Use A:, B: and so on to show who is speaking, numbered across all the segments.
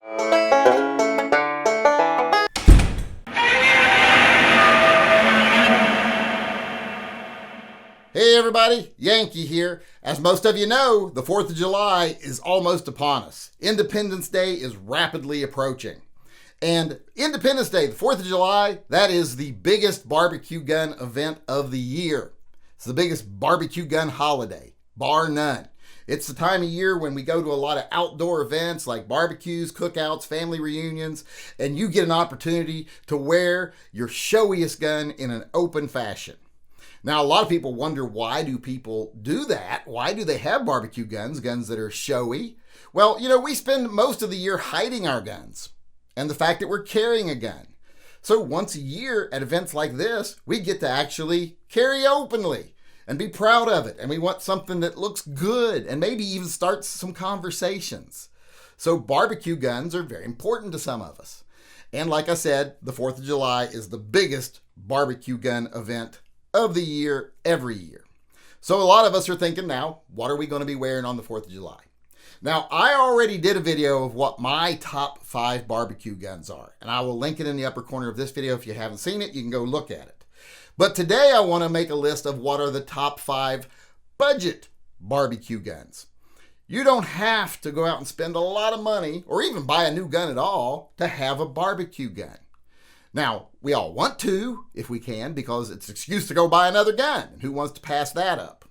A: Hey everybody, Yankee here. As most of you know, the 4th of July is almost upon us. Independence Day is rapidly approaching. And Independence Day, the 4th of July, that is the biggest barbecue gun event of the year. It's the biggest barbecue gun holiday, bar none. It's the time of year when we go to a lot of outdoor events like barbecues, cookouts, family reunions, and you get an opportunity to wear your showiest gun in an open fashion. Now, a lot of people wonder, why do people do that? Why do they have barbecue guns that are showy? Well, we spend most of the year hiding our guns and the fact that we're carrying a gun. So once a year at events like this, we get to actually carry openly and be proud of it. And we want something that looks good and maybe even starts some conversations. So barbecue guns are very important to some of us. And like I said, the 4th of July is the biggest barbecue gun event of the year, every year. So a lot of us are thinking now, what are we going to be wearing on the 4th of July? Now, I already did a video of what my top 5 barbecue guns are, and I will link it in the upper corner of this video. If you haven't seen it, you can go look at it. But today I want to make a list of what are the top 5 budget barbecue guns. You don't have to go out and spend a lot of money or even buy a new gun at all to have a barbecue gun. Now, we all want to, if we can, because it's an excuse to go buy another gun. And who wants to pass that up?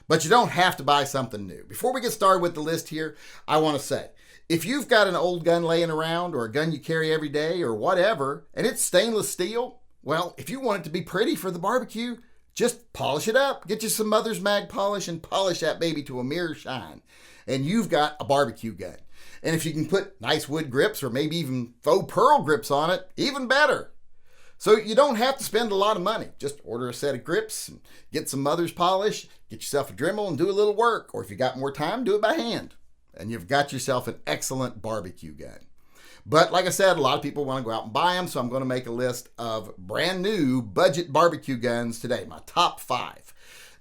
A: But you don't have to buy something new. Before we get started with the list here, I want to say, if you've got an old gun laying around or a gun you carry every day or whatever, and it's stainless steel, well, if you want it to be pretty for the barbecue, just polish it up. Get you some Mother's Mag polish and polish that baby to a mirror shine. And you've got a barbecue gun. And if you can put nice wood grips or maybe even faux pearl grips on it, even better. So you don't have to spend a lot of money. Just order a set of grips, and get some mother's polish, get yourself a Dremel and do a little work. Or if you got more time, do it by hand. And you've got yourself an excellent barbecue gun. But like I said, a lot of people want to go out and buy them. So I'm going to make a list of brand new budget barbecue guns today, my top 5.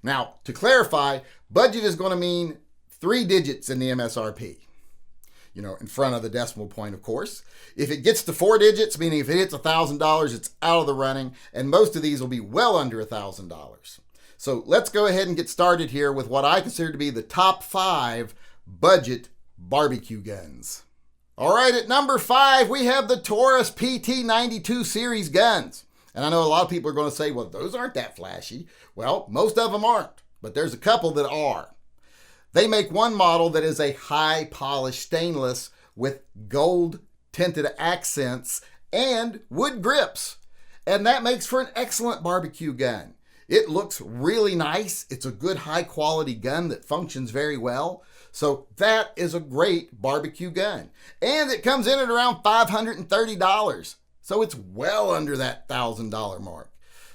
A: Now, to clarify, budget is going to mean 3 digits in the MSRP. In front of the decimal point, of course. If it gets to 4 digits, meaning if it hits $1,000, it's out of the running, and most of these will be well under $1,000. So let's go ahead and get started here with what I consider to be the top 5 budget barbecue guns. All right, at number 5, we have the Taurus PT92 series guns. And I know a lot of people are going to say, well, those aren't that flashy. Well, most of them aren't, but there's a couple that are. They make one model that is a high polished stainless with gold tinted accents and wood grips. And that makes for an excellent barbecue gun. It looks really nice. It's a good high quality gun that functions very well. So that is a great barbecue gun. And it comes in at around $530. So it's well under that $1,000 mark.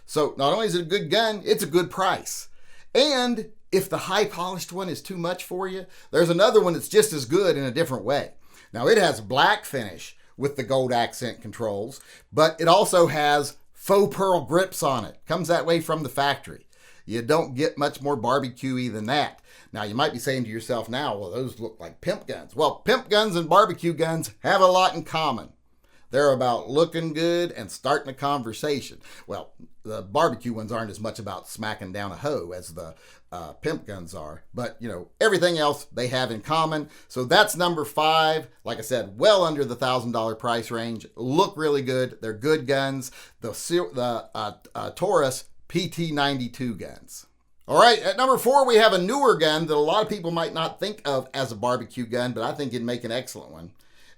A: So not only is it a good gun, it's a good price. And if the high polished one is too much for you, there's another one that's just as good in a different way. Now it has black finish with the gold accent controls, but it also has faux pearl grips on it. Comes that way from the factory. You don't get much more barbecue-y than that. Now you might be saying to yourself now, well, those look like pimp guns. Well, pimp guns and barbecue guns have a lot in common. They're about looking good and starting a conversation. Well, the barbecue ones aren't as much about smacking down a hoe as the pimp guns are. But, everything else they have in common. So that's number 5. Like I said, well under the $1,000 price range. Look really good. They're good guns. The Taurus PT92 guns. All right, at number 4, we have a newer gun that a lot of people might not think of as a barbecue gun, but I think it'd make an excellent one.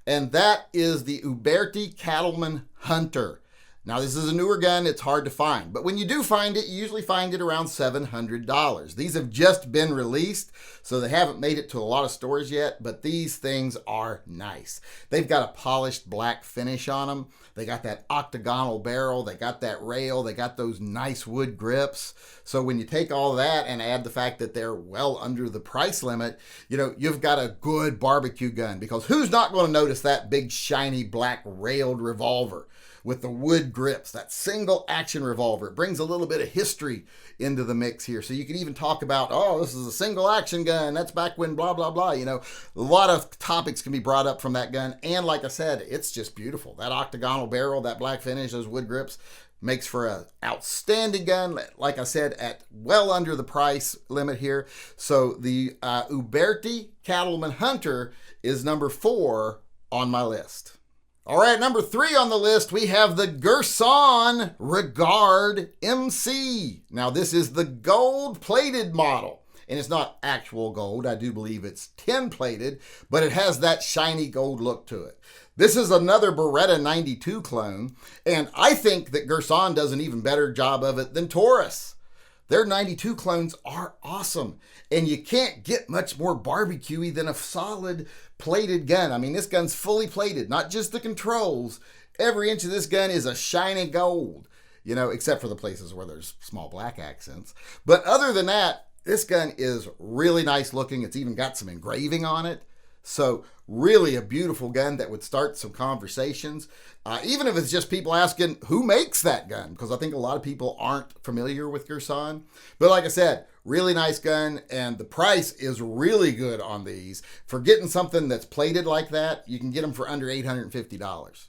A: And that is the Uberti Cattleman Hunter. Now, this is a newer gun. It's hard to find. But when you do find it, you usually find it around $700. These have just been released, so they haven't made it to a lot of stores yet, but these things are nice. They've got a polished black finish on them. They got that octagonal barrel. They got that rail. They got those nice wood grips. So when you take all that and add the fact that they're well under the price limit, you've got a good barbecue gun, because who's not going to notice that big, shiny, black railed revolver? with the wood grips, that single action revolver. It brings a little bit of history into the mix here. So you can even talk about, oh, this is a single action gun. That's back when blah, blah, blah. You know, a lot of topics can be brought up from that gun. And like I said, it's just beautiful. That octagonal barrel, that black finish, those wood grips makes for an outstanding gun. Like I said, at well under the price limit here. So the Uberti Cattleman Hunter is number 4 on my list. All right, number 3 on the list, we have the Girsan Regard MC. Now, this is the gold-plated model, and it's not actual gold. I do believe it's tin-plated, but it has that shiny gold look to it. This is another Beretta 92 clone, and I think that Girsan does an even better job of it than Taurus. Their 92 clones are awesome, and you can't get much more barbecue-y than a solid plated gun. I mean, this gun's fully plated, not just the controls. Every inch of this gun is a shiny gold, you know, except for the places where there's small black accents. But other than that, this gun is really nice looking. It's even got some engraving on it. So really a beautiful gun that would start some conversations. Even if it's just people asking who makes that gun, because I think a lot of people aren't familiar with Girsan. But like I said, really nice gun, and the price is really good on these. For getting something that's plated like that, you can get them for under $850.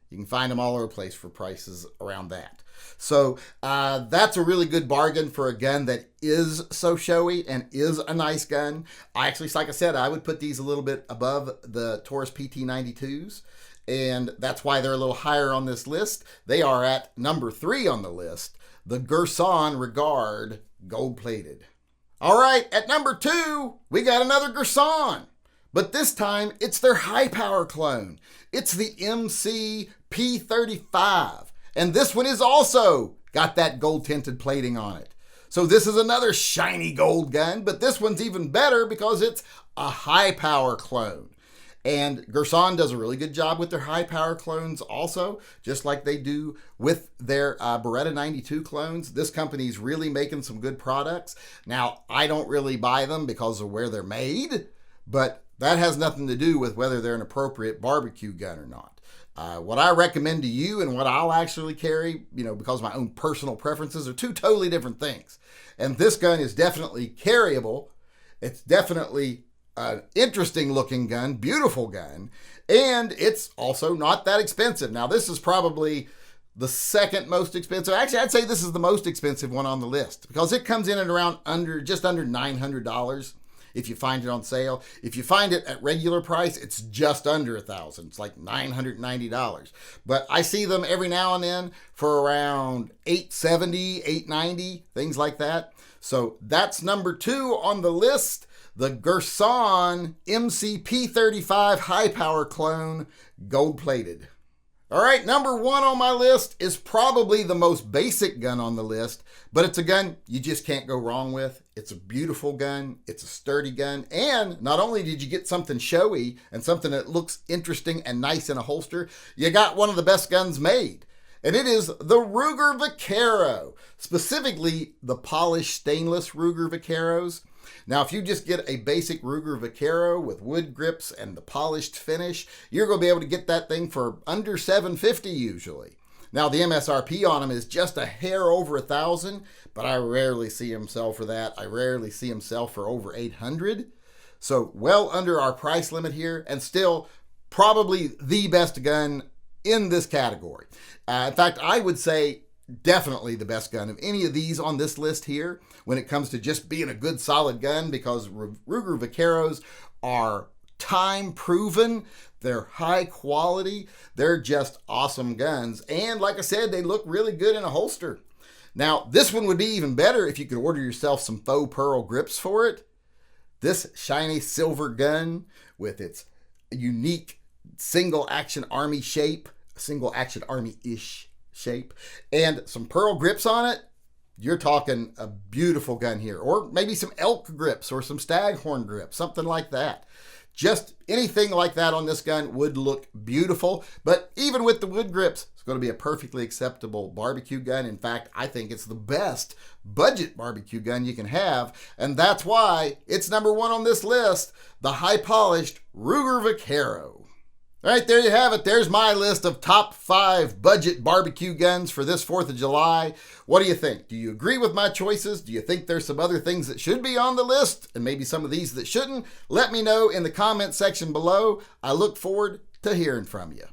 A: You can find them all over the place for prices around that. So that's a really good bargain for a gun that is so showy and is a nice gun. I actually, like I said, I would put these a little bit above the Taurus PT92s, and that's why they're a little higher on this list. They are at number 3 on the list, the Girsan Regard gold-plated. All right, at number 2, we got another Girsan, but this time it's their high-power clone. It's the MC P35. And this one is also got that gold-tinted plating on it. So this is another shiny gold gun, but this one's even better because it's a high-power clone. And Girsan does a really good job with their high-power clones also, just like they do with their Beretta 92 clones. This company's really making some good products. Now, I don't really buy them because of where they're made, but that has nothing to do with whether they're an appropriate barbecue gun or not. What I recommend to you and what I'll actually carry, you know, because of my own personal preferences, are two totally different things. And this gun is definitely carryable. It's definitely an interesting looking gun, beautiful gun, and it's also not that expensive. Now, this is probably the second most expensive. Actually, I'd say this is the most expensive one on the list because it comes in at around just under $900. If you find it on sale. If you find it at regular price, it's just under $1,000. It's like $990. But I see them every now and then for around $870, $890, things like that. So that's number 2 on the list, the Girsan MC P35 high power clone, gold plated. All right, number 1 on my list is probably the most basic gun on the list, but it's a gun you just can't go wrong with. It's a beautiful gun, it's a sturdy gun, and not only did you get something showy and something that looks interesting and nice in a holster, you got one of the best guns made. And it is the Ruger Vaquero, specifically the polished stainless Ruger Vaqueros. Now, if you just get a basic Ruger Vaquero with wood grips and the polished finish, you're going to be able to get that thing for under $750 usually. Now, the MSRP on them is just a hair over $1,000, but I rarely see them sell for that. I rarely see them sell for over $800. So well under our price limit here, and still probably the best gun in this category. In fact, I would say definitely the best gun of any of these on this list here when it comes to just being a good solid gun, because Ruger Vaqueros are time proven, they're high quality, they're just awesome guns, and like I said, they look really good in a holster. Now, this one would be even better if you could order yourself some faux pearl grips for it. This shiny silver gun with its unique single action army shape, single action army-ish shape, and some pearl grips on it, you're talking a beautiful gun here. Or maybe some elk grips or some staghorn grips, something like that. Just anything like that on this gun would look beautiful. But even with the wood grips, it's going to be a perfectly acceptable barbecue gun. In fact, I think it's the best budget barbecue gun you can have. And that's why it's number 1 on this list, the high polished Ruger Vaquero. All right, there you have it. There's my list of top 5 budget barbecue guns for this 4th of July. What do you think? Do you agree with my choices? Do you think there's some other things that should be on the list and maybe some of these that shouldn't? Let me know in the comment section below. I look forward to hearing from you.